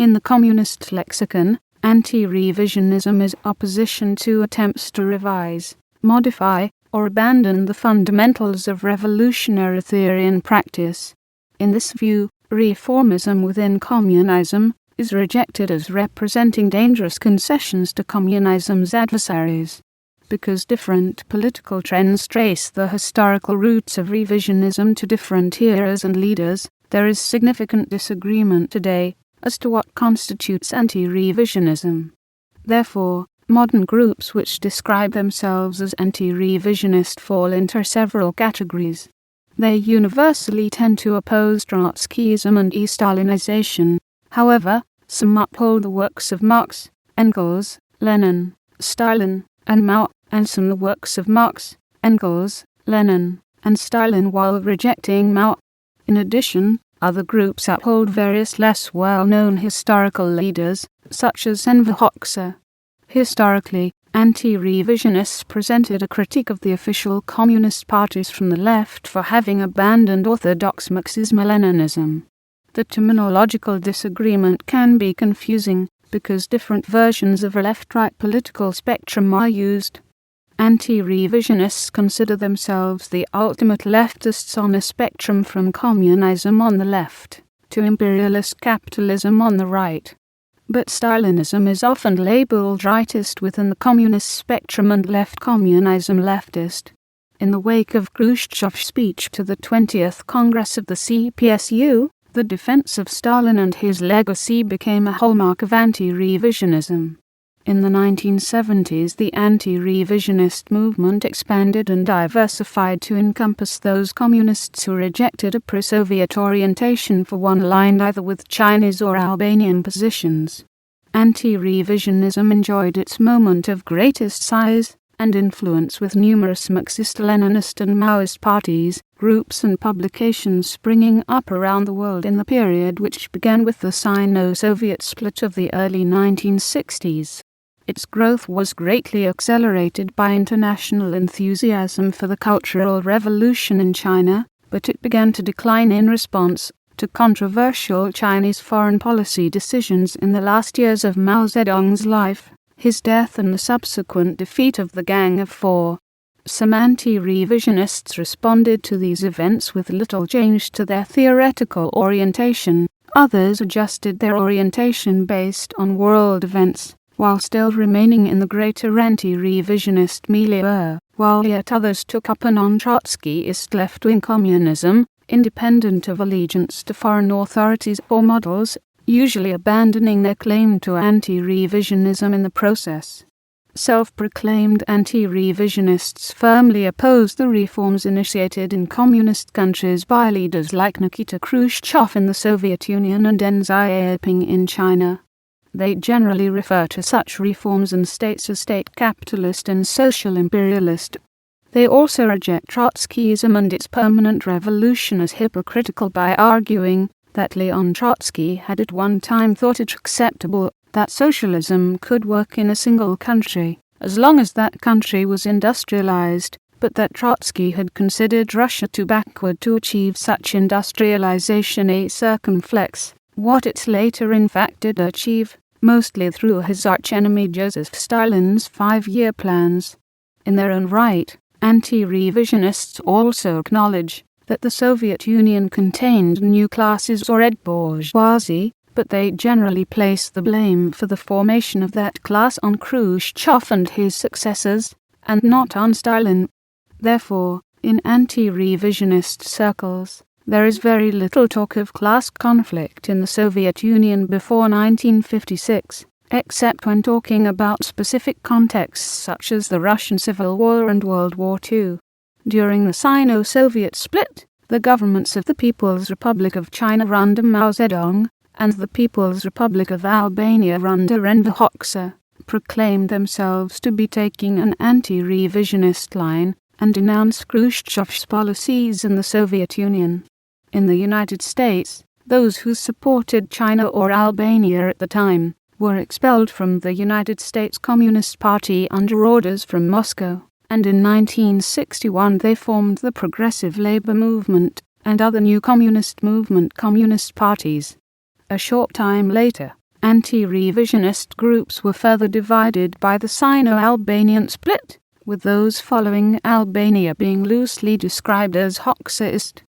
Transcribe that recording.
In the communist lexicon, anti-revisionism is opposition to attempts to revise, modify, or abandon the fundamentals of revolutionary theory and practice. In this view, reformism within communism is rejected as representing dangerous concessions to communism's adversaries. Because different political trends trace the historical roots of revisionism to different eras and leaders, there is significant disagreement today as to what constitutes anti-revisionism. Therefore, modern groups which describe themselves as anti-revisionist fall into several categories. They universally tend to oppose Trotskyism and de-Stalinization. However, some uphold the works of Marx, Engels, Lenin, Stalin, and Mao, and some the works of Marx, Engels, Lenin, and Stalin while rejecting Mao. In addition, other groups uphold various less well-known historical leaders, such as Enver Hoxha. Historically, anti-revisionists presented a critique of the official communist parties from the left for having abandoned orthodox Marxism-Leninism. The terminological disagreement can be confusing because different versions of a left-right political spectrum are used. Anti-revisionists consider themselves the ultimate leftists on a spectrum from communism on the left to imperialist capitalism on the right. But Stalinism is often labeled rightist within the communist spectrum and left communism leftist. In the wake of Khrushchev's speech to the 20th Congress of the CPSU, the defense of Stalin and his legacy became a hallmark of anti-revisionism. In the 1970s, the anti-revisionist movement expanded and diversified to encompass those communists who rejected a pro-Soviet orientation for one aligned either with Chinese or Albanian positions. Anti-revisionism enjoyed its moment of greatest size and influence with numerous Marxist-Leninist and Maoist parties, groups and publications springing up around the world in the period which began with the Sino-Soviet split of the early 1960s. Its growth was greatly accelerated by international enthusiasm for the Cultural Revolution in China, but it began to decline in response to controversial Chinese foreign policy decisions in the last years of Mao Zedong's life, his death and the subsequent defeat of the Gang of Four. Some anti-revisionists responded to these events with little change to their theoretical orientation. Others adjusted their orientation based on world events, while still remaining in the greater anti-revisionist milieu, while yet others took up a non-Trotskyist left-wing communism, independent of allegiance to foreign authorities or models, usually abandoning their claim to anti-revisionism in the process. Self-proclaimed anti-revisionists firmly opposed the reforms initiated in communist countries by leaders like Nikita Khrushchev in the Soviet Union and Deng Xiaoping in China. They generally refer to such reforms and states as state capitalist and social imperialist. They also reject Trotskyism and its permanent revolution as hypocritical by arguing that Leon Trotsky had at one time thought it acceptable that socialism could work in a single country, as long as that country was industrialized, but that Trotsky had considered Russia too backward to achieve such industrialization a circumflex, what it later in fact did achieve, mostly through his archenemy Joseph Stalin's 5-year plans. In their own right, anti-revisionists also acknowledge that the Soviet Union contained new classes or red bourgeoisie, but they generally place the blame for the formation of that class on Khrushchev and his successors, and not on Stalin. Therefore, in anti-revisionist circles, there is very little talk of class conflict in the Soviet Union before 1956, except when talking about specific contexts such as the Russian Civil War and World War II. During the Sino-Soviet split, the governments of the People's Republic of China under Mao Zedong and the People's Republic of Albania under Enver Hoxha proclaimed themselves to be taking an anti-revisionist line and denounced Khrushchev's policies in the Soviet Union. In the United States, those who supported China or Albania at the time were expelled from the United States Communist Party under orders from Moscow, and in 1961 they formed the Progressive Labor Movement and other new communist movement communist parties. A short time later, Anti-revisionist groups were further divided by the Sino-Albanian split, with those following Albania being loosely described as Hoxhaist